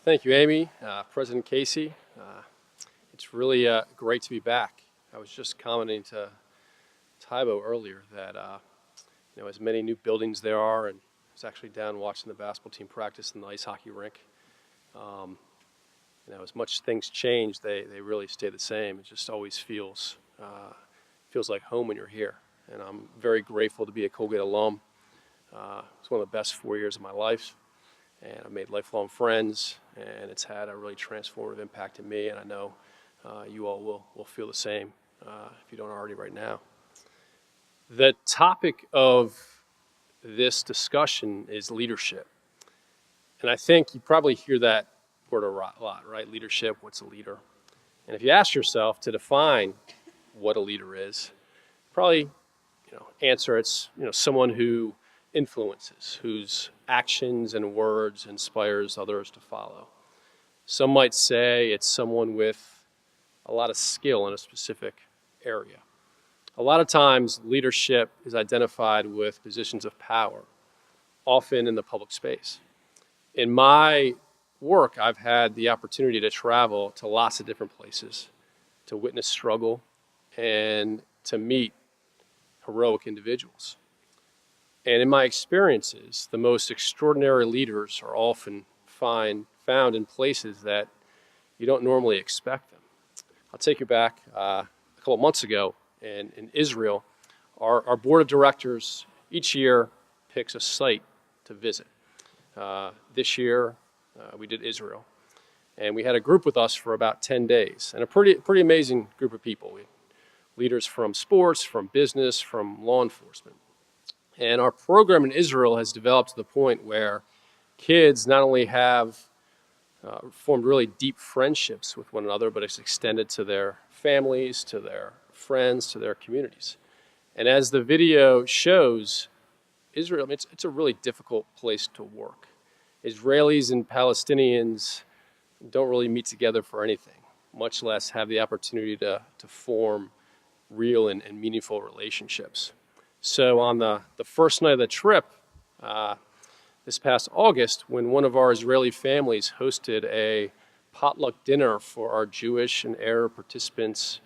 Thank you, Amy, President Casey. It's really great to be back. I was just commenting to Tybo earlier that as many new buildings there are, and I was actually down watching the basketball team practice in the ice hockey rink. As much things change, they really stay the same. It just always feels like home when you're here, and I'm very grateful to be a Colgate alum. It's one of the best 4 years of my life, and I've made lifelong friends, and it's had a really transformative impact in me, and I know you all will feel the same if you don't already right now. The topic of this discussion is leadership, and I think you probably hear that word a lot, right? Leadership, what's a leader? And if you ask yourself to define what a leader is, probably answer it's someone who influences, whose actions and words inspires others to follow. Some might say it's someone with a lot of skill in a specific area. A lot of times leadership is identified with positions of power, often in the public space. In my work, I've had the opportunity to travel to lots of different places, to witness struggle, and to meet heroic individuals. And in my experiences, the most extraordinary leaders are often found in places that you don't normally expect them. I'll take you back a couple months ago in Israel. Our board of directors each year picks a site to visit. This year, we did Israel. And we had a group with us for about 10 days, and a pretty amazing group of people. We had leaders from sports, from business, from law enforcement. And our program in Israel has developed to the point where kids not only have formed really deep friendships with one another, but it's extended to their families, to their friends, to their communities. And as the video shows, Israel, it's a really difficult place to work. Israelis and Palestinians don't really meet together for anything, much less have the opportunity to form real and meaningful relationships. So on the first night of the trip, this past August, when one of our Israeli families hosted a potluck dinner for our Jewish and Arab participants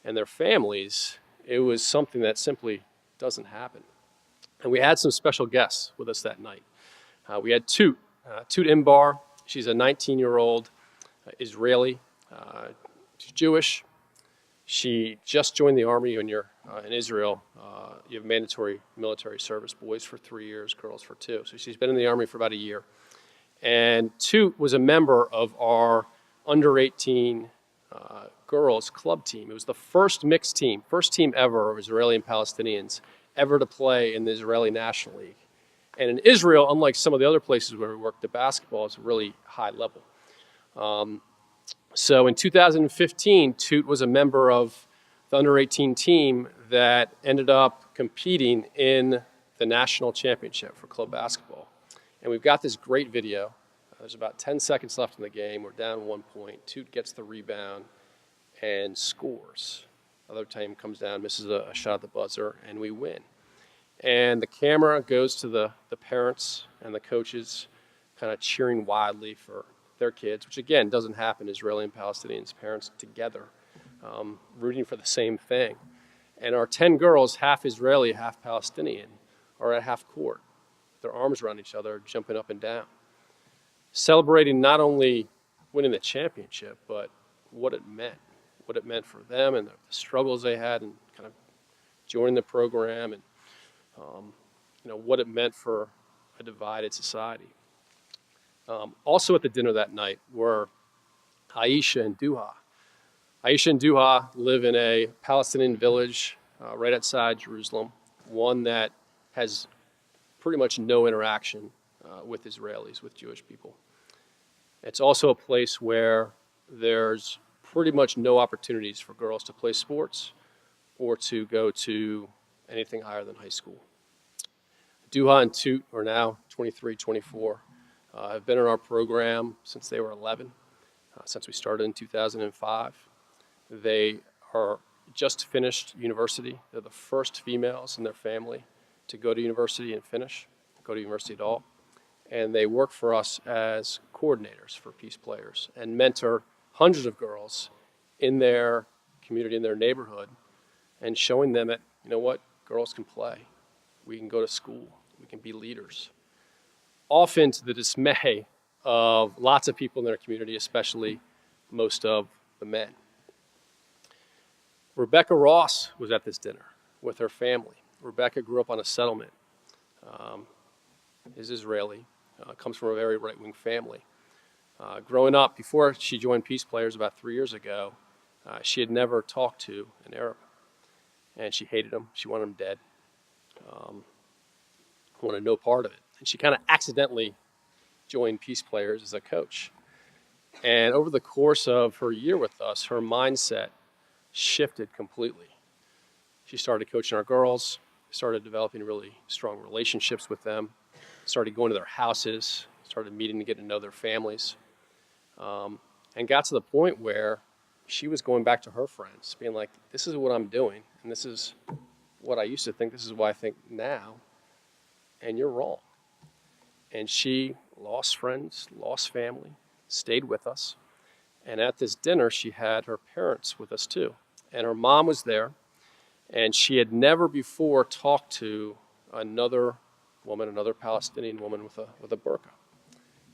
and their families, it was something that simply doesn't happen. And we had some special guests with us that night. We had Toot Imbar. She's a 19-year-old Israeli. She's Jewish. She just joined the Army. When you're in Israel, you have mandatory military service, boys for 3 years, girls for 2. So she's been in the Army for about a year. And Toot was a member of our under-18 girls club team. It was the first mixed team, first team ever of Israeli and Palestinians ever to play in the Israeli National League. And in Israel, unlike some of the other places where we worked, the basketball is really high level. So in 2015, Toot was a member of the under-18 team that ended up competing in the national championship for club basketball. And we've got this great video. There's about 10 seconds left in the game. We're down 1 point. Toot gets the rebound and scores. Other team comes down, misses a shot at the buzzer, and we win. And the camera goes to the parents and the coaches kind of cheering wildly for their kids, which again doesn't happen. Israeli and Palestinians, parents together, rooting for the same thing. And our 10 girls, half Israeli, half Palestinian, are at half court, their arms around each other, jumping up and down, celebrating not only winning the championship, but what it meant for them and the struggles they had and kind of joining the program, and what it meant for a divided society. Also at the dinner that night were Aisha and Duha. Aisha and Duha live in a Palestinian village right outside Jerusalem, one that has pretty much no interaction with Israelis, with Jewish people. It's also a place where there's pretty much no opportunities for girls to play sports or to go to anything higher than high school. Duha and Toot are now 23, 24. Have been in our program since they were 11, since we started in 2005. They are just finished university. They're the first females in their family to go to university and go to university at all. and they work for us as coordinators for Peace Players and mentor hundreds of girls in their community, in their neighborhood, and showing them that, you know what, girls can play. We can go to school. We can be leaders. Often to the dismay of lots of people in their community, especially most of the men. Rebecca Ross was at this dinner with her family. Rebecca grew up on a settlement, is Israeli, comes from a very right-wing family. Growing up, before she joined Peace Players about 3 years ago, she had never talked to an Arab, and she hated him. She wanted him dead. Wanted no part of it. And she kind of accidentally joined Peace Players as a coach. And over the course of her year with us, her mindset shifted completely. She started coaching our girls, started developing really strong relationships with them, started going to their houses, started meeting to get to know their families, and got to the point where she was going back to her friends, being like, this is what I'm doing, and this is what I used to think, this is what I think now, and you're wrong. And she lost friends, lost family, stayed with us. And at this dinner, she had her parents with us too. And her mom was there, and she had never before talked to another woman, another Palestinian woman with a burqa.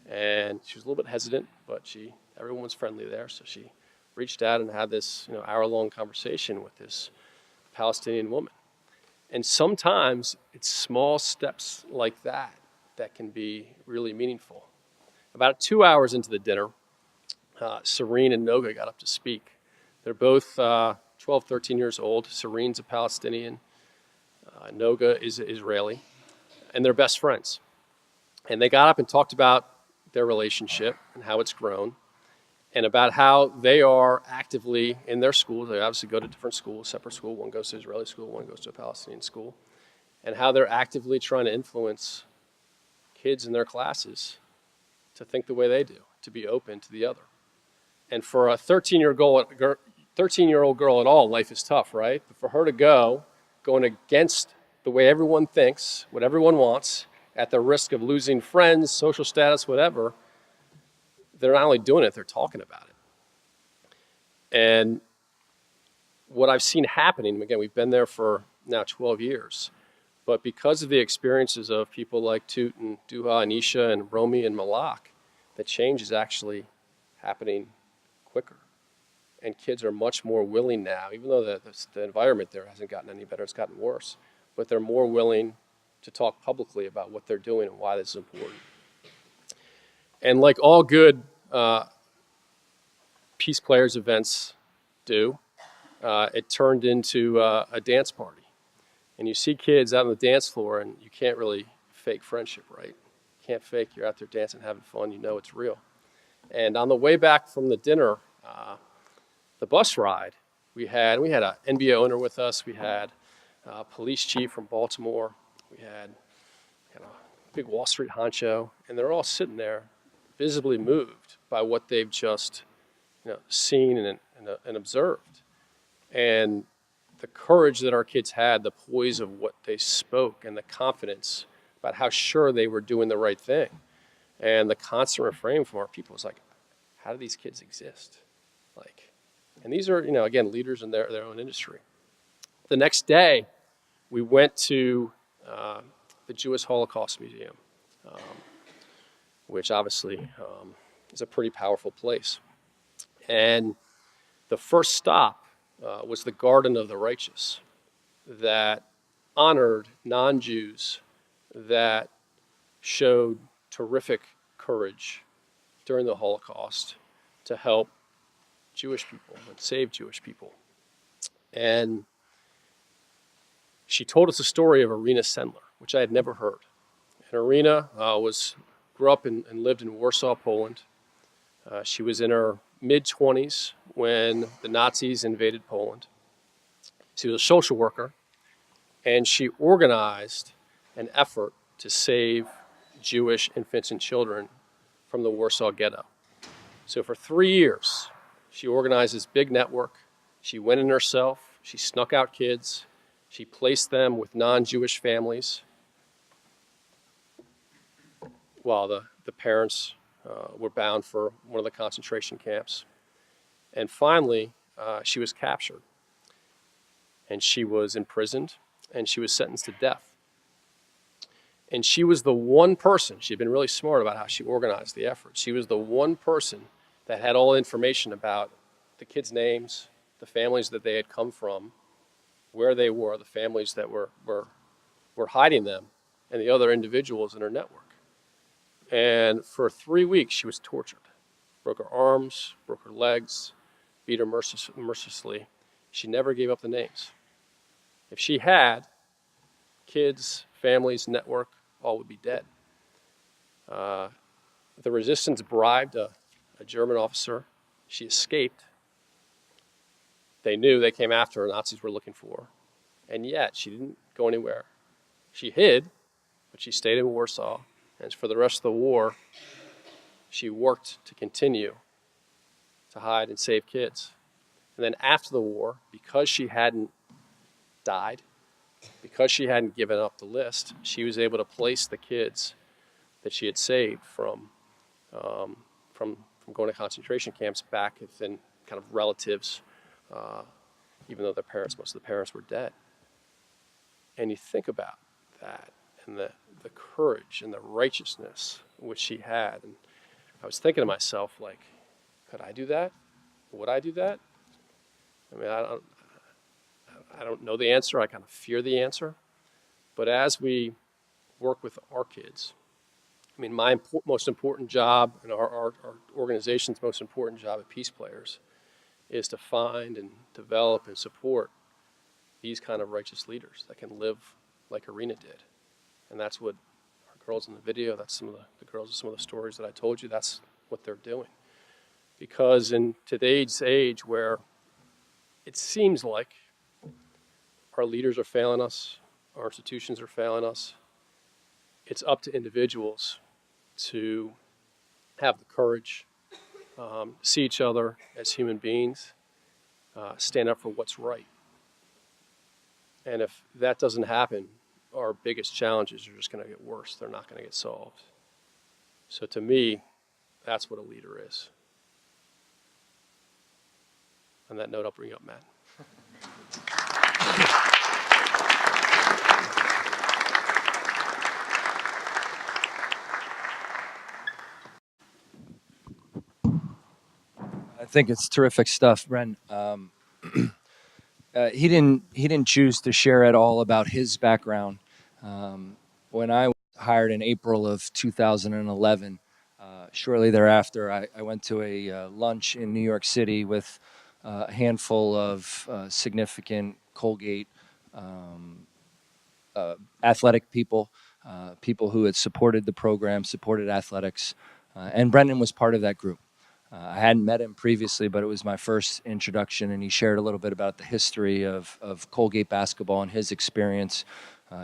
And she was a little bit hesitant, but everyone was friendly there, so she reached out and had this hour-long conversation with this Palestinian woman. And sometimes it's small steps like that that can be really meaningful. About 2 hours into the dinner, Serene and Noga got up to speak. They're both 12, 13 years old. Serene's a Palestinian. Noga is Israeli. And they're best friends. And they got up and talked about their relationship and how it's grown, and about how they are actively in their schools. They obviously go to different schools, separate school. One goes to Israeli school, one goes to a Palestinian school. And how they're actively trying to influence kids in their classes to think the way they do, to be open to the other. And for a 13-year-old girl at all, life is tough, right? But for her to going against the way everyone thinks, what everyone wants, at the risk of losing friends, social status, whatever, they're not only doing it, they're talking about it. And what I've seen happening, again, we've been there for now 12 years, but because of the experiences of people like Toot and Duha and Isha and Romy and Malak, the change is actually happening quicker. And kids are much more willing now, even though the environment there hasn't gotten any better, it's gotten worse, but they're more willing to talk publicly about what they're doing and why this is important. And like all good Peace Players events do, it turned into a dance party. And you see kids out on the dance floor, and you can't really fake friendship, right? You can't fake, you're out there dancing, having fun, you know it's real. And on the way back from the dinner, the bus ride, we had an NBA owner with us, we had a police chief from Baltimore, we had a big Wall Street honcho, and they're all sitting there visibly moved by what they've just seen and observed. And the courage that our kids had, the poise of what they spoke, and the confidence about how sure they were doing the right thing. And the constant refrain from our people was like, how do these kids exist? And these are, again, leaders in their own industry. The next day, we went to the Jewish Holocaust Museum, which obviously is a pretty powerful place. And the first stop was the Garden of the Righteous that honored non-Jews that showed terrific courage during the Holocaust to help Jewish people and save Jewish people. And she told us a story of Irina Sendler, which I had never heard. And Irina grew up and lived in Warsaw, Poland. She was in her mid-20s when the Nazis invaded Poland. She was a social worker, and she organized an effort to save Jewish infants and children from the Warsaw Ghetto. So for 3 years, she organized this big network. She went in herself. She snuck out kids. She placed them with non-Jewish families. while the parents were bound for one of the concentration camps. And finally, she was captured, and she was imprisoned, and she was sentenced to death. And she was the one person, she'd been really smart about how she organized the effort. She was the one person that had all information about the kids' names, the families that they had come from, where they were, the families that were hiding them, and the other individuals in her network. And for 3 weeks, she was tortured. Broke her arms, broke her legs, beat her mercilessly. She never gave up the names. If she had, kids, families, network, all would be dead. The resistance bribed a German officer. She escaped. They knew they came after her. Nazis were looking for her. And yet, she didn't go anywhere. She hid, but she stayed in Warsaw. And for the rest of the war, she worked to continue to hide and save kids. And then after the war, because she hadn't died, because she hadn't given up the list, she was able to place the kids that she had saved from going to concentration camps back within kind of relatives, even though most of the parents were dead. And you think about that and the courage and the righteousness which she had. And I was thinking to myself, like, could I do that? Would I do that? I mean, I don't know the answer. I kind of fear the answer. But as we work with our kids, I mean, my most important job and our organization's most important job at Peace Players is to find and develop and support these kind of righteous leaders that can live like Irina did. And that's what our girls in the video, that's some of the girls of some of the stories that I told you, that's what they're doing. Because in today's age where it seems like our leaders are failing us, our institutions are failing us, it's up to individuals to have the courage, see each other as human beings, stand up for what's right. And if that doesn't happen, our biggest challenges are just going to get worse. They're not going to get solved. So to me, that's what a leader is. On that note, I'll bring you up Matt. I think it's terrific stuff, Bren. He didn't choose to share at all about his background. When I was hired in April of 2011, shortly thereafter, I went to a lunch in New York City with a handful of significant Colgate athletic people, people who had supported the program, supported athletics, and Brendan was part of that group. I hadn't met him previously, but it was my first introduction, and he shared a little bit about the history of Colgate basketball and his experience.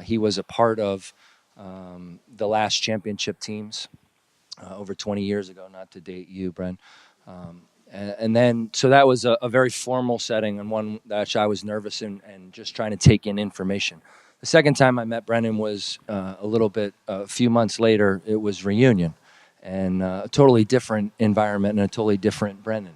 He was a part of the last championship teams over 20 years ago, not to date you, Bren. And then, so that was a very formal setting and one that I was nervous and just trying to take in information. The second time I met Brendan was a few months later. It was reunion, and a totally different environment and a totally different Brendan.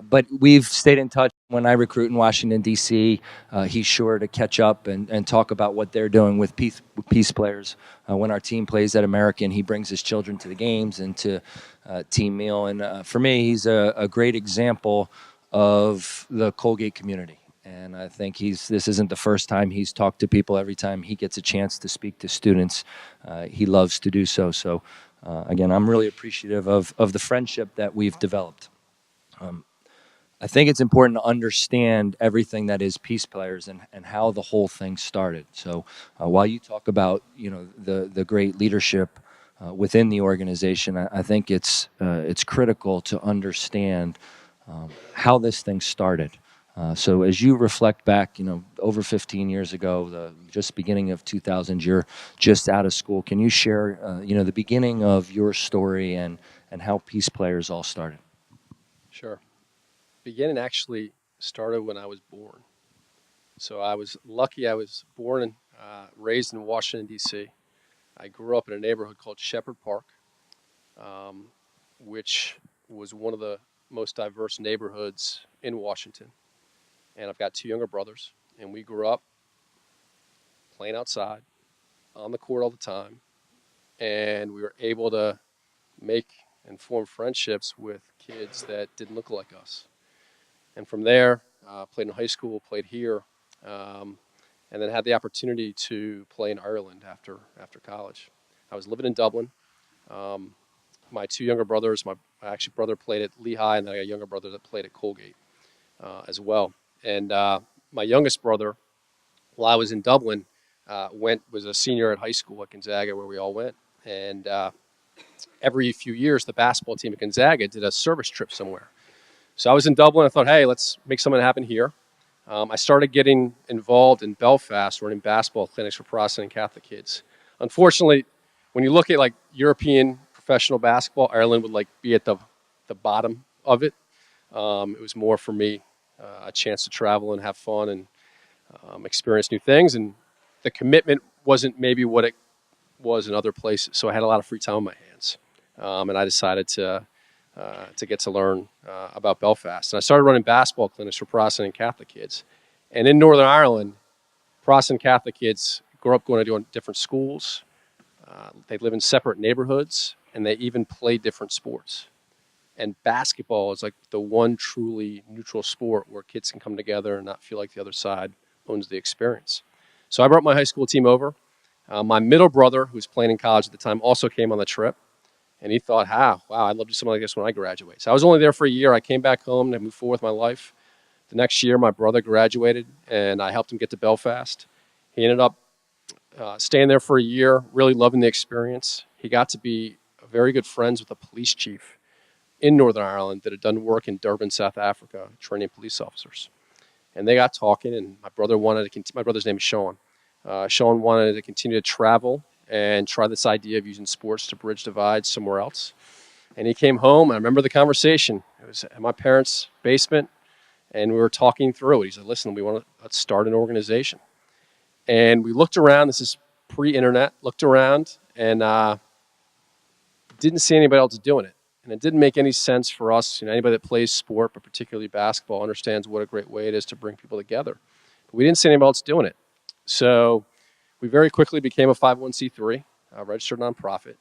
But we've stayed in touch. When I recruit in Washington, D.C., he's sure to catch up and talk about what they're doing with Peace Players. When our team plays at American, he brings his children to the games and to team meal. And for me, he's a great example of the Colgate community. And I think this isn't the first time he's talked to people. Every time he gets a chance to speak to students, he loves to do so. So, again, I'm really appreciative of the friendship that we've developed. I think it's important to understand everything that is Peace Players and how the whole thing started. So while you talk about the great leadership within the organization, I think it's critical to understand how this thing started. So as you reflect back, over 15 years ago, just beginning of 2000, you're just out of school. Can you share, the beginning of your story and how Peace Players all started? Sure. Beginning actually started when I was born. So I was lucky I was born and raised in Washington, D.C. I grew up in a neighborhood called Shepherd Park, um, which was one of the most diverse neighborhoods in Washington. And I've got two younger brothers, and we grew up playing outside on the court all the time, and we were able to make and form friendships with kids that didn't look like us. And from there, played in high school, played here, um, and then had the opportunity to play in Ireland after college. I was living in Dublin. Um, my two younger brothers, my actually brother played at Lehigh, and then I got a younger brother that played at Colgate as well. And my youngest brother, while I was in Dublin, was a senior at high school at Gonzaga, where we all went. And every few years, the basketball team at Gonzaga did a service trip somewhere. So I was in Dublin. I thought, hey, let's make something happen here. I started getting involved in Belfast, running basketball clinics for Protestant and Catholic kids. Unfortunately, when you look at like European professional basketball, Ireland would like be at the bottom of it. It was more for me a chance to travel and have fun and experience new things. And the commitment wasn't maybe what it was in other places. So I had a lot of free time on my hands, and I decided to get to learn about Belfast. And I started running basketball clinics for Protestant and Catholic kids. And in Northern Ireland, Protestant Catholic kids grow up going to different schools. They live in separate neighborhoods, and they even play different sports. And basketball is like the one truly neutral sport where kids can come together and not feel like the other side owns the experience. So I brought my high school team over. My middle brother, who was playing in college at the time, also came on the trip. And he thought, wow, I'd love to do something like this when I graduate. So I was only there for a year. I came back home to move forward with my life. The next year, my brother graduated, and I helped him get to Belfast. He ended up staying there for a year, really loving the experience. He got to be very good friends with a police chief in Northern Ireland that had done work in Durban, South Africa, training police officers. And they got talking, and my brother wanted to continue. My brother's name is Sean. Sean wanted to continue to travel and try this idea of using sports to bridge divides somewhere else. And he came home. I remember the conversation. It was at my parents' basement, and we were talking through it. He said, "Listen, let's start an organization." And we looked around. This is pre-internet. Looked around and didn't see anybody else doing it. And it didn't make any sense for us. Anybody that plays sport, but particularly basketball, understands what a great way it is to bring people together. But we didn't see anybody else doing it. So we very quickly became a 501c3, a registered nonprofit.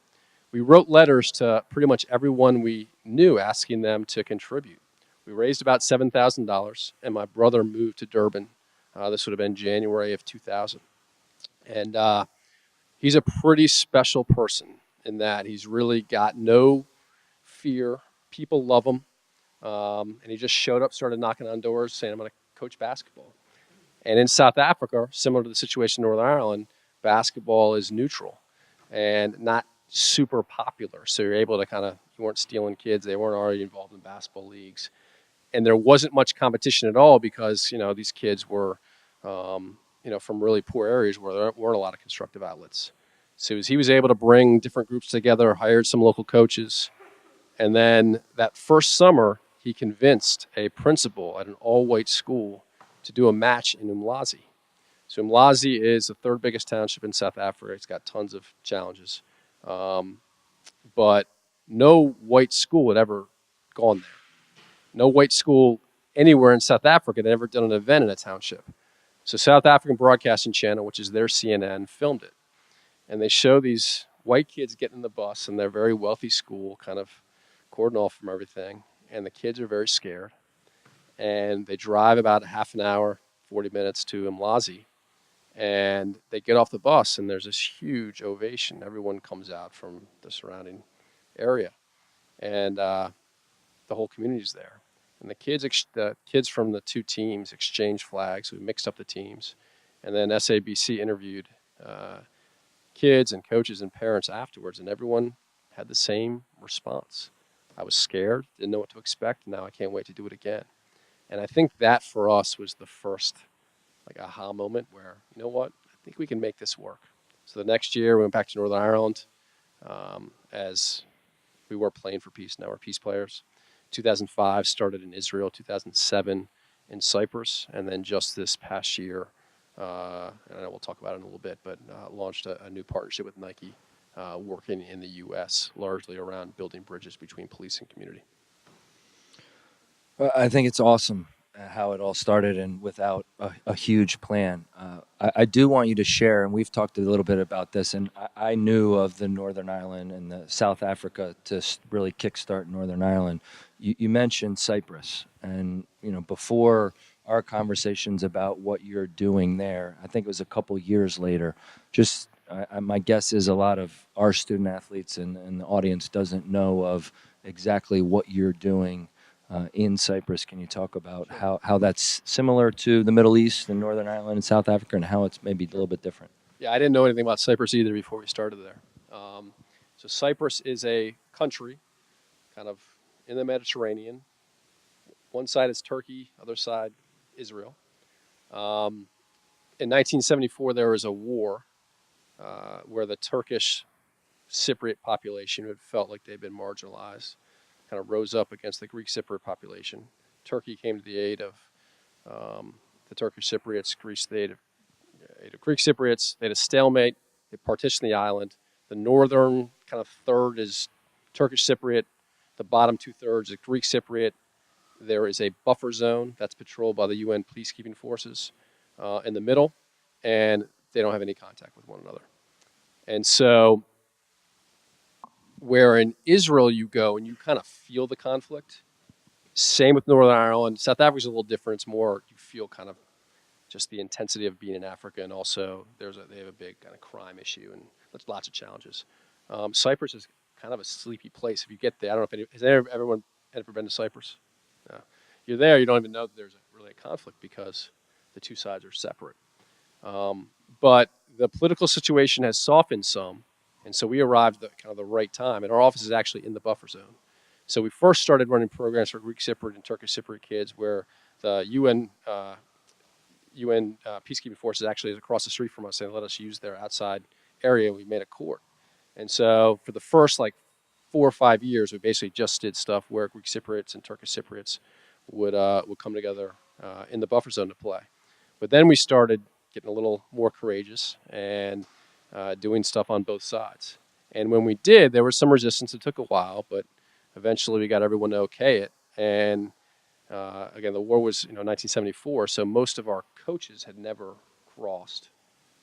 We wrote letters to pretty much everyone we knew asking them to contribute. We raised about $7,000, and my brother moved to Durban. This would have been January of 2000. And he's a pretty special person in that he's really got no fear. People love him. And he just showed up, started knocking on doors, saying, I'm going to coach basketball. And in South Africa, similar to the situation in Northern Ireland, basketball is neutral and not super popular. So you're able to you weren't stealing kids. They weren't already involved in basketball leagues. And there wasn't much competition at all because, these kids were, from really poor areas where there weren't a lot of constructive outlets. So he was able to bring different groups together, hired some local coaches. And then that first summer, he convinced a principal at an all-white school to do a match in Umlazi. So Umlazi is the third biggest township in South Africa. It's got tons of challenges. But no white school had ever gone there. No white school anywhere in South Africa had ever done an event in a township. So South African Broadcasting Channel, which is their CNN, filmed it. And they show these white kids getting in the bus in their very wealthy school, kind of cordoned off from everything. And the kids are very scared. And they drive about a half an hour, 40 minutes to Umlazi. And they get off the bus, and there's this huge ovation. Everyone comes out from the surrounding area. And the whole community's there. And the kids from the two teams exchanged flags. We mixed up the teams. And then SABC interviewed kids and coaches and parents afterwards, and everyone had the same response. I was scared, didn't know what to expect, and now I can't wait to do it again. And I think that for us was the first aha moment where, you know what, I think we can make this work. So the next year we went back to Northern Ireland as we were playing for peace. Now we're peace players. 2005 started in Israel, 2007 in Cyprus, and then just this past year, and I know we'll talk about it in a little bit, but launched a new partnership with Nike working in the U.S., largely around building bridges between police and community. Well, I think it's awesome how it all started and without a huge plan. I do want you to share, and we've talked a little bit about this, and I knew of the Northern Ireland and the South Africa to really kickstart Northern Ireland. You mentioned Cyprus, and before our conversations about what you're doing there, I think it was a couple years later. Just my guess is a lot of our student athletes and the audience doesn't know of exactly what you're doing in Cyprus. Can you talk about how that's similar to the Middle East and Northern Ireland and South Africa, and how it's maybe a little bit different? Yeah, I didn't know anything about Cyprus either before we started there. So Cyprus is a country kind of in the Mediterranean. One side is Turkey, other side Israel. In 1974, there was a war where the Turkish Cypriot population, who had felt like they'd been marginalized, kind of rose up against the Greek Cypriot population. Turkey came to the aid of the Turkish Cypriots, Greece to the aid of Greek Cypriots. They had a stalemate. They partitioned the island. The northern kind of third is Turkish Cypriot. The bottom 2/3 is Greek Cypriot. There is a buffer zone that's patrolled by the UN peacekeeping forces in the middle, and they don't have any contact with one another. And so, where in Israel you go and you kind of feel the conflict, same with Northern Ireland. South Africa's a little different. It's more you feel kind of just the intensity of being in Africa, and also they have a big kind of crime issue and there's lots of challenges. Cyprus is kind of a sleepy place. If you get there, I don't know if has everyone ever been to Cyprus? No. You're there, you don't even know that there's really a conflict because the two sides are separate. But the political situation has softened some, and so we arrived at kind of the right time, and our office is actually in the buffer zone. So we first started running programs for Greek Cypriot and Turkish Cypriot kids where the UN peacekeeping forces actually is across the street from us and let us use their outside area. We made a court. And so for the first 4 or 5 years, we basically just did stuff where Greek Cypriots and Turkish Cypriots would come together in the buffer zone to play. But then we started getting a little more courageous and doing stuff on both sides. And when we did, there was some resistance. It took a while, but eventually we got everyone to okay it. And again, the war was 1974, so most of our coaches had never crossed.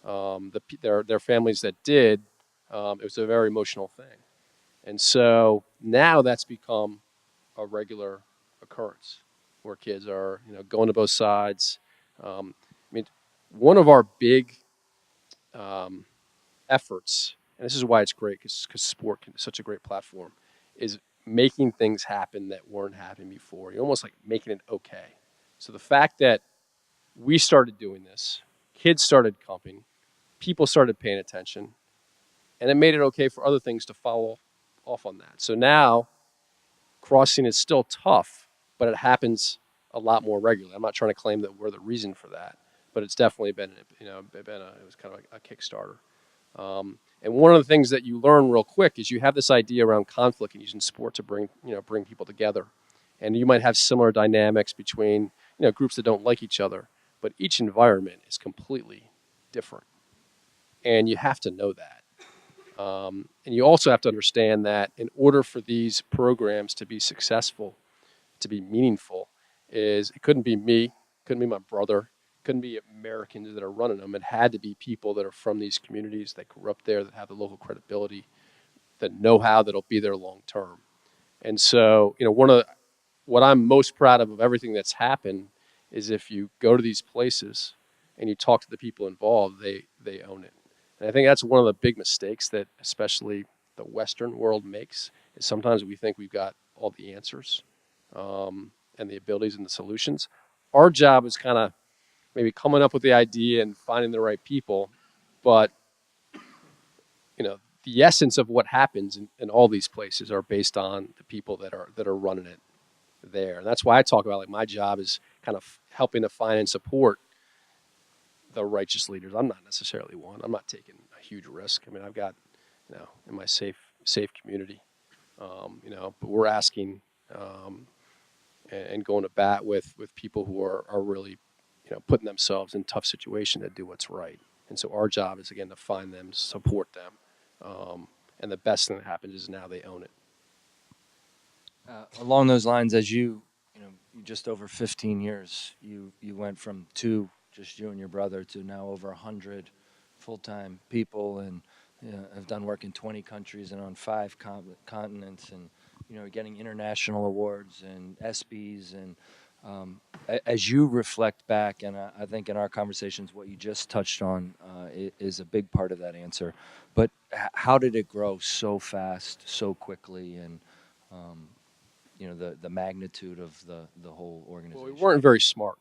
Their families that did, it was a very emotional thing. And so now that's become a regular occurrence where kids are going to both sides. I mean, one of our big efforts, and this is why it's great because sport is such a great platform, is making things happen that weren't happening before. You're almost like making it okay. So the fact that we started doing this, kids started comping, people started paying attention, and it made it okay for other things to follow off on that. So now crossing is still tough, but it happens a lot more regularly. I'm not trying to claim that we're the reason for that, but it's definitely been, it was kind of a Kickstarter. And one of the things that you learn real quick is you have this idea around conflict and using sport to bring people together. And you might have similar dynamics between groups that don't like each other, but each environment is completely different. And you have to know that. And you also have to understand that in order for these programs to be successful, to be meaningful, it couldn't be me, couldn't be my brother, couldn't be Americans that are running them. It had to be people that are from these communities that grew up there, that have the local credibility, that know how, that'll be there long term. And so, what I'm most proud of everything that's happened is if you go to these places and you talk to the people involved, they own it. And I think that's one of the big mistakes that especially the Western world makes, is sometimes we think we've got all the answers and the abilities and the solutions. Our job is kind of maybe coming up with the idea and finding the right people, but the essence of what happens in all these places are based on the people that are running it there. And that's why I talk about my job is kind of helping to find and support the righteous leaders. I'm not necessarily one. I'm not taking a huge risk. I mean, I've got in my safe community, but we're asking and going to bat with people who are really putting themselves in tough situations to do what's right. And so our job is, again, to find them, support them, And the best thing that happens is now they own it. Along those lines, as you know, just over 15 years, you went from two, just you and your brother, to now over 100 full-time people, and have done work in 20 countries and on five continents, and getting international awards and ESPYS, and as you reflect back, and I think in our conversations, what you just touched on is a big part of that answer. But how did it grow so fast, so quickly, and the magnitude of the whole Well, we organization? weren't very smart.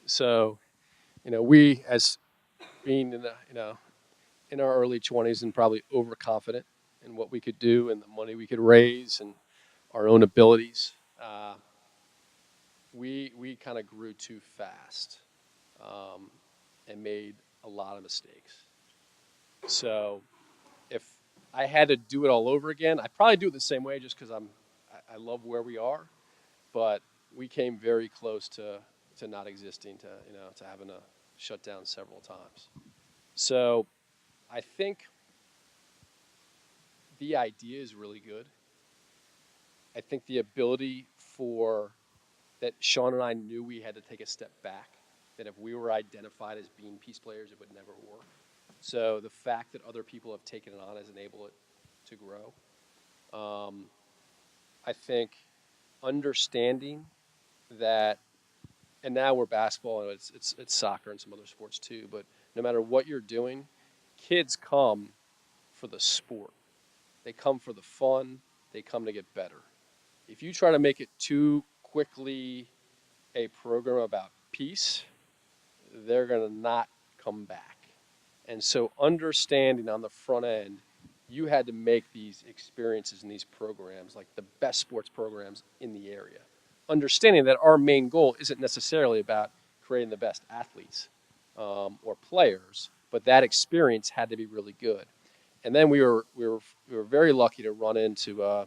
So, we as being in the, in our early 20s and probably overconfident in what we could do and the money we could raise and our own abilities, we kind of grew too fast, and made a lot of mistakes. So if I had to do it all over again, I'd probably do it the same way just because I love where we are. But we came very close to not existing, to having to shut down several times. So I think the idea is really good. I think the ability for that Sean and I knew we had to take a step back, that if we were identified as being peace players, it would never work. So the fact that other people have taken it on has enabled it to grow. I think understanding that, and now we're basketball and it's soccer and some other sports too, but no matter what you're doing, kids come for the sport. They come for the fun. They come to get better. If you try to make it too quickly a program about peace, they're going to not come back. And so, understanding on the front end, you had to make these experiences and these programs like the best sports programs in the area. Understanding that our main goal isn't necessarily about creating the best athletes, or players, but that experience had to be really good. And then we were very lucky to run into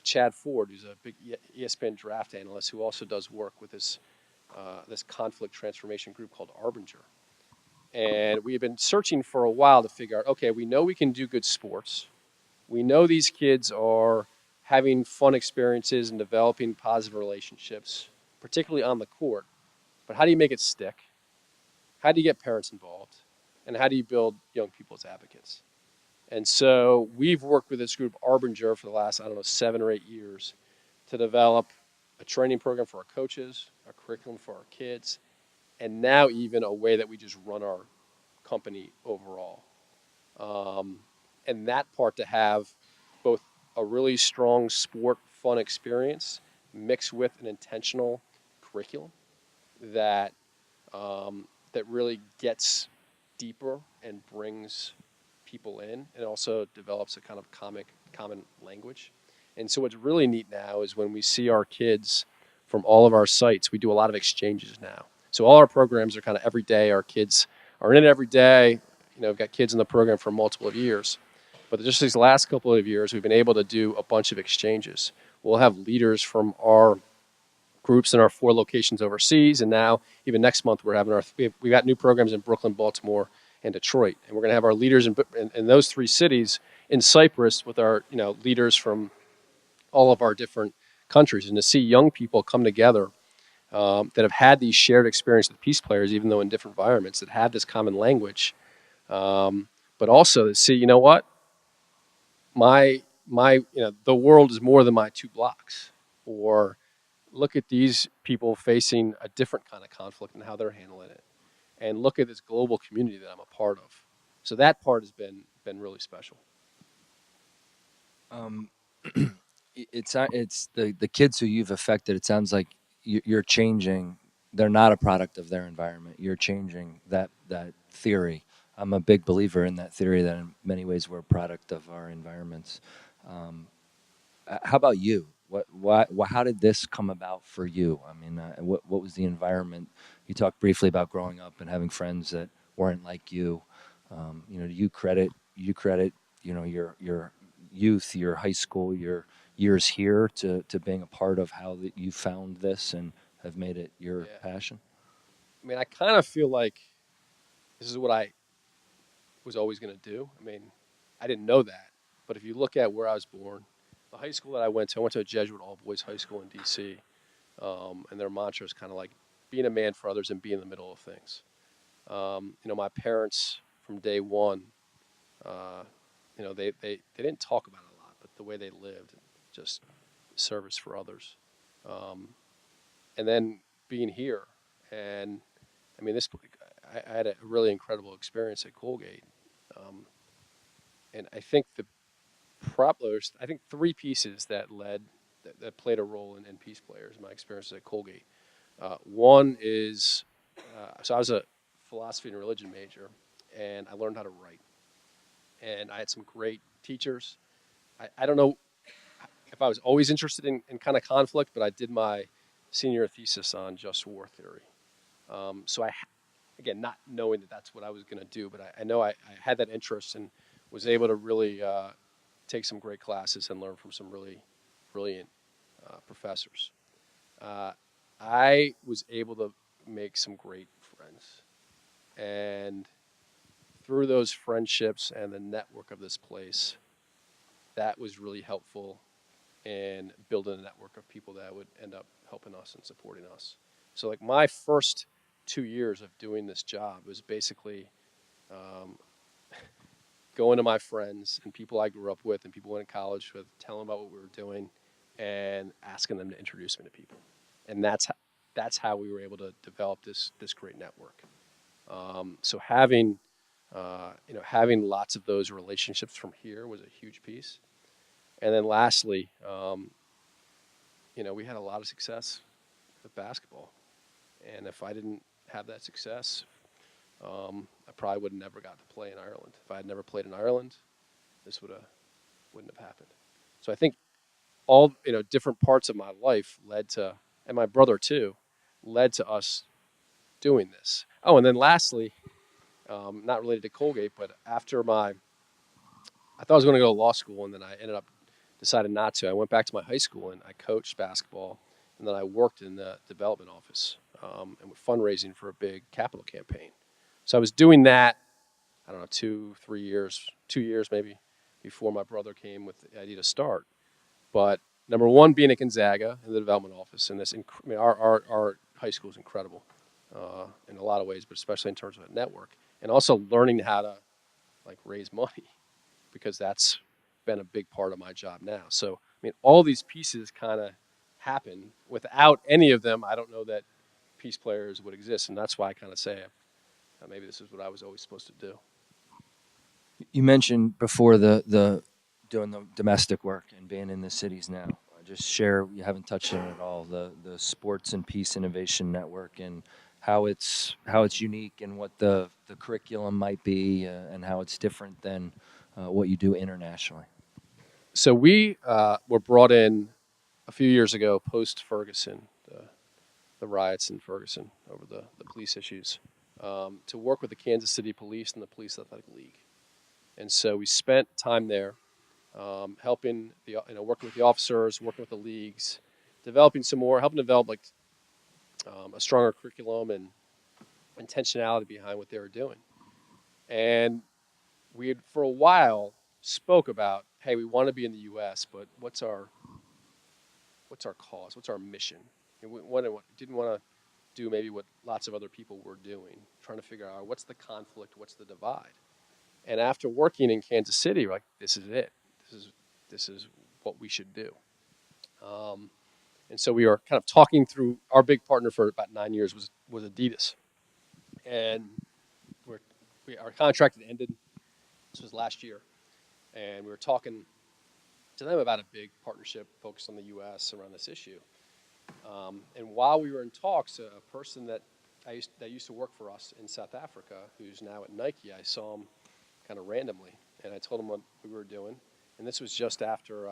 Chad Ford, who's a big ESPN draft analyst who also does work with this conflict transformation group called Arbinger. And we have been searching for a while to figure out, okay, we know we can do good sports. We know these kids are having fun experiences and developing positive relationships, particularly on the court. But how do you make it stick? How do you get parents involved? And how do you build young people as advocates? And so we've worked with this group, Arbinger, for the last, I don't know, 7 or 8 years to develop a training program for our coaches, a curriculum for our kids, and now even a way that we just run our company overall. And that part to have both a really strong sport fun experience mixed with an intentional curriculum that that really gets deeper and brings people in, and also develops a kind of common language. And so what's really neat now is when we see our kids from all of our sites, we do a lot of exchanges now. So all our programs are kind of every day. Our kids are in it every day. We've got kids in the program for multiple years. But just these last couple of years, we've been able to do a bunch of exchanges. We'll have leaders from our groups in our 4 locations overseas, and now even next month we're having we got new programs in Brooklyn, Baltimore, and Detroit, and we're going to have our leaders in those 3 cities in Cyprus with our leaders from all of our different countries, and to see young people come together, that have had these shared experiences with peace players, even though in different environments, that have this common language, but also to see, what my the world is more than my 2 blocks, or look at these people facing a different kind of conflict and how they're handling it, and look at this global community that I'm a part of. So that part has been really special. Um, it's the kids who you've affected. It sounds like you're changing. They're not a product of their environment. You're changing that theory. I'm a big believer in that theory that in many ways we're a product of our environments. Um, how about you? How did this come about for you? I mean, what was the environment? You talked briefly about growing up and having friends that weren't like you. Do you credit your youth, your high school, your years here to being a part of how that you found this and have made it your Yeah. passion? I mean, I kind of feel like this is what I was always going to do. I mean, I didn't know that, but if you look at where I was born, the high school that I went to a Jesuit all boys high school in D.C. And their mantra is kind of like being a man for others and be in the middle of things. My parents from day one, uh, they didn't talk about it a lot, but the way they lived, just service for others. Um, and then being here, and I mean, I had a really incredible experience at Colgate. Um, and I think I think three pieces that played a role in Peace Players, my experiences at Colgate. One is, so I was a philosophy and religion major, and I learned how to write. And I had some great teachers. I don't know if I was always interested in kind of conflict, but I did my senior thesis on just war theory. So again, not knowing that that's what I was going to do, but I know I had that interest and was able to really take some great classes and learn from some really brilliant professors. Uh, I was able to make some great friends. And through those friendships and the network of this place, that was really helpful in building a network of people that would end up helping us and supporting us. So, like, my first 2 years of doing this job was basically um, going to my friends and people I grew up with and people I went to college with, telling them about what we were doing, and asking them to introduce me to people. And that's how we were able to develop this great network. So having lots of those relationships from here was a huge piece. And then lastly, we had a lot of success with basketball. And if I didn't have that success, I probably would have never got to play in Ireland. If I had never played in Ireland, this wouldn't have happened. So I think all different parts of my life led to, and my brother too, led to us doing this. Oh, and then lastly, not related to Colgate, but I thought I was going to go to law school, and then I ended up decided not to. I went back to my high school and I coached basketball, and then I worked in the development office and with fundraising for a big capital campaign. So I was doing that, I don't know, 2 3 years, 2 years maybe, before my brother came with the idea to start. But number one, being at Gonzaga in the development office, and our high school is incredible in a lot of ways, but especially in terms of a network, and also learning how to like raise money because that's been a big part of my job now. So I mean, all these pieces kind of happen. Without any of them, I don't know that Peace Players would exist, and that's why I kind of say maybe this is what I was always supposed to do. You mentioned before the doing the domestic work and being in the cities now. Just share, you haven't touched on it at all, the Sports and Peace Innovation Network and how it's unique and what the curriculum might be and how it's different than what you do internationally. So we were brought in a few years ago, post Ferguson, the riots in Ferguson over the police issues, to work with the Kansas City Police and the Police Athletic League. And so we spent time there, helping working with the officers, working with the leagues, developing some more, helping develop like a stronger curriculum and intentionality behind what they were doing. And we had for a while spoke about, hey, we want to be in the U.S., but what's our cause? What's our mission? And we didn't want to do maybe what lots of other people were doing, trying to figure out what's the conflict, what's the divide. And after working in Kansas City, we're like, this is it. This is what we should do. And so we were kind of talking through. Our big partner for about 9 years was Adidas, and our contract had ended. This was last year, and we were talking to them about a big partnership focused on the U.S. around this issue. And while we were in talks, a person that used to work for us in South Africa, who's now at Nike, I saw him kind of randomly, and I told him what we were doing. And this was just after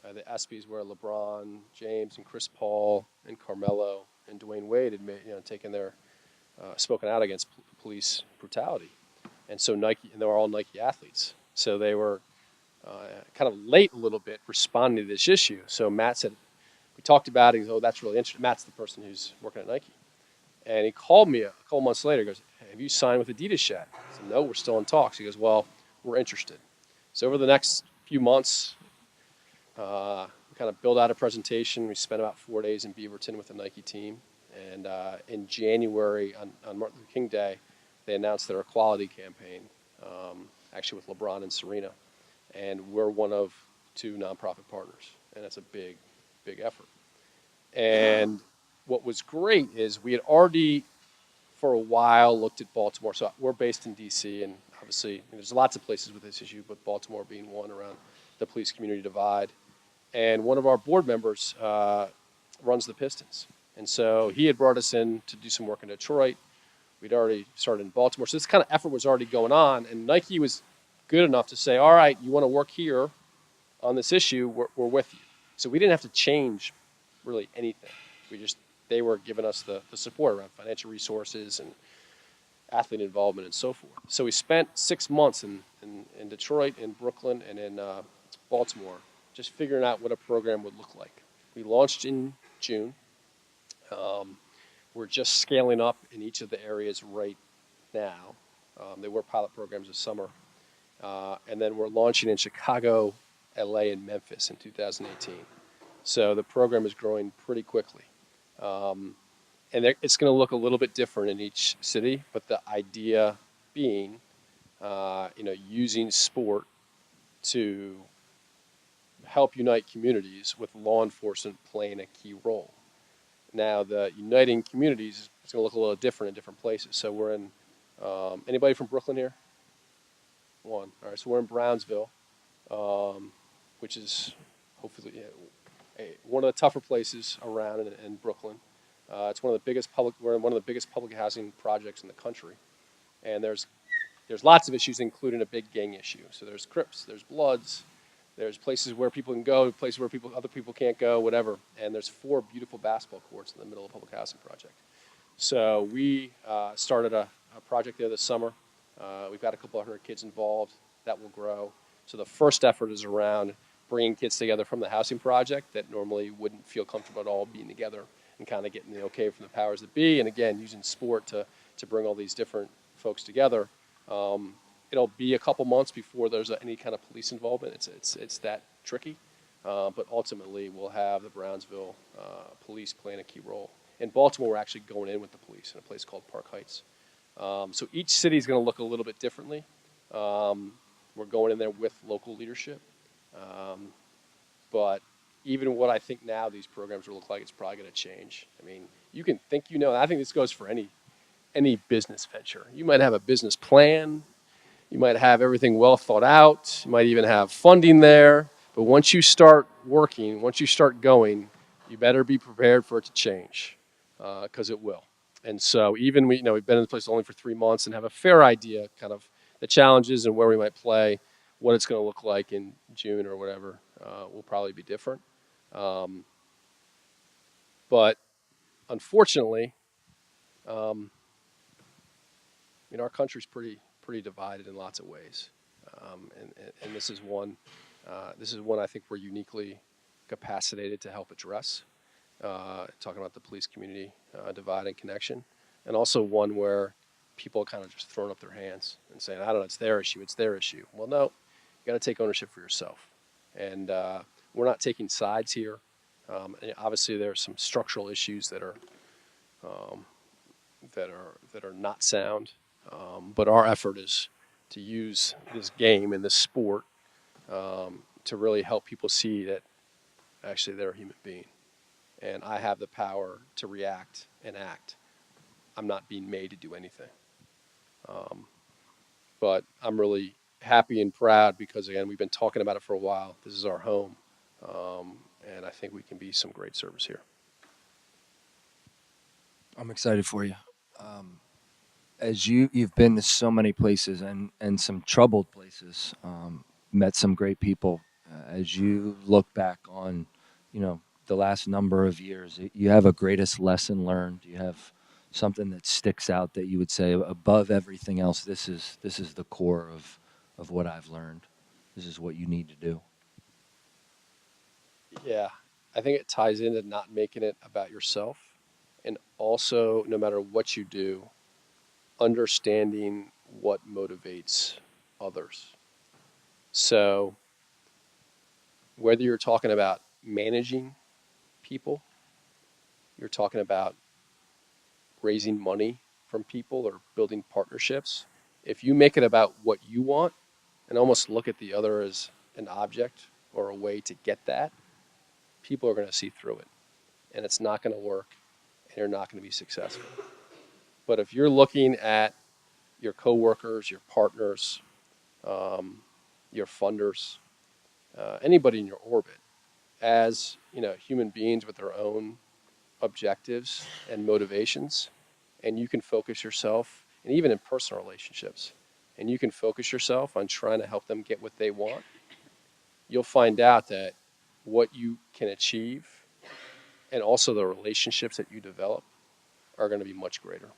the ESPYs, where LeBron James and Chris Paul and Carmelo and Dwayne Wade had spoken out against police brutality. And so Nike, and they were all Nike athletes, so they were kind of late a little bit responding to this issue. So Matt said, we talked about it. He goes, oh, that's really interesting. Matt's the person who's working at Nike. And he called me a couple months later. He goes, hey, have you signed with Adidas yet? I said, no, we're still in talks. He goes, well, we're interested. So over the next few months, we kind of built out a presentation. We spent about 4 days in Beaverton with the Nike team. And in January, on Martin Luther King Day, they announced their equality campaign, actually with LeBron and Serena. And we're one of 2 nonprofit partners. And that's a big, big effort. And what was great is we had already, for a while, looked at Baltimore. So we're based in D.C., and obviously there's lots of places with this issue, but Baltimore being one around the police community divide. And one of our board members runs the Pistons. And so he had brought us in to do some work in Detroit. We'd already started in Baltimore. So this kind of effort was already going on. And Nike was good enough to say, all right, you want to work here on this issue, we're with you. So we didn't have to change really anything. They were giving us the support around financial resources and athlete involvement and so forth. So we spent 6 months in Detroit, in Brooklyn, and in Baltimore just figuring out what a program would look like. We launched in June. We're just scaling up in each of the areas right now. They were pilot programs this summer. And then we're launching in Chicago, LA, and Memphis in 2018. So the program is growing pretty quickly. And it's going to look a little bit different in each city, but the idea being, using sport to help unite communities with law enforcement playing a key role. Now, the uniting communities is going to look a little different in different places. So we're in, anybody from Brooklyn here? One. All right, so we're in Brownsville, which is hopefully one of the tougher places around in Brooklyn. It's one of the biggest we're in one of the biggest public housing projects in the country. And there's lots of issues, including a big gang issue. So there's Crips, there's Bloods, there's places where people can go, places where other people can't go, whatever. And there's 4 beautiful basketball courts in the middle of a public housing project. So we started a project there this summer. We've got a couple of hundred kids involved. That will grow. So the first effort is around bringing kids together from the housing project that normally wouldn't feel comfortable at all being together and kind of getting the okay from the powers that be. And again, using sport to bring all these different folks together. It'll be a couple months before there's any kind of police involvement. It's that tricky. But ultimately, we'll have the Brownsville police playing a key role. In Baltimore, we're actually going in with the police in a place called Park Heights. So each city is going to look a little bit differently. We're going in there with local leadership. But even what I think now these programs will look like, it's probably going to change. I mean, you can think I think this goes for any business venture. You might have a business plan. You might have everything well thought out. You might even have funding there. But once you start working, once you start going, you better be prepared for it to change, because it will. And so even we've been in the place only for 3 months and have a fair idea kind of the challenges and where we might play, what it's going to look like in June or whatever will probably be different. But unfortunately, our country's pretty divided in lots of ways, and this is one. This is one I think we're uniquely capacitated to help address. Talking about the police community divide and connection, and also one where people are kind of just throwing up their hands and saying, "I don't know, it's their issue. It's their issue." Well, no, you got to take ownership for yourself, and we're not taking sides here. And obviously, there are some structural issues that are not sound. But our effort is to use this game and this sport to really help people see that actually they're a human being. And I have the power to react and act. I'm not being made to do anything. But I'm really happy and proud because, again, we've been talking about it for a while. This is our home. And I think we can be some great service here. I'm excited for you. As you've been to so many places and some troubled places, met some great people. As you look back on, the last number of years, you have a greatest lesson learned. You have something that sticks out that you would say above everything else. This is the core of what I've learned. This is what you need to do. Yeah, I think it ties into not making it about yourself and also, no matter what you do, understanding what motivates others. So, whether you're talking about managing people, you're talking about raising money from people or building partnerships, if you make it about what you want and almost look at the other as an object or a way to get that, people are going to see through it. And it's not going to work and you're not going to be successful. But if you're looking at your coworkers, your partners, your funders, anybody in your orbit as human beings with their own objectives and motivations, and you can focus yourself, and even in personal relationships, and you can focus yourself on trying to help them get what they want, you'll find out that what you can achieve and also the relationships that you develop are going to be much greater.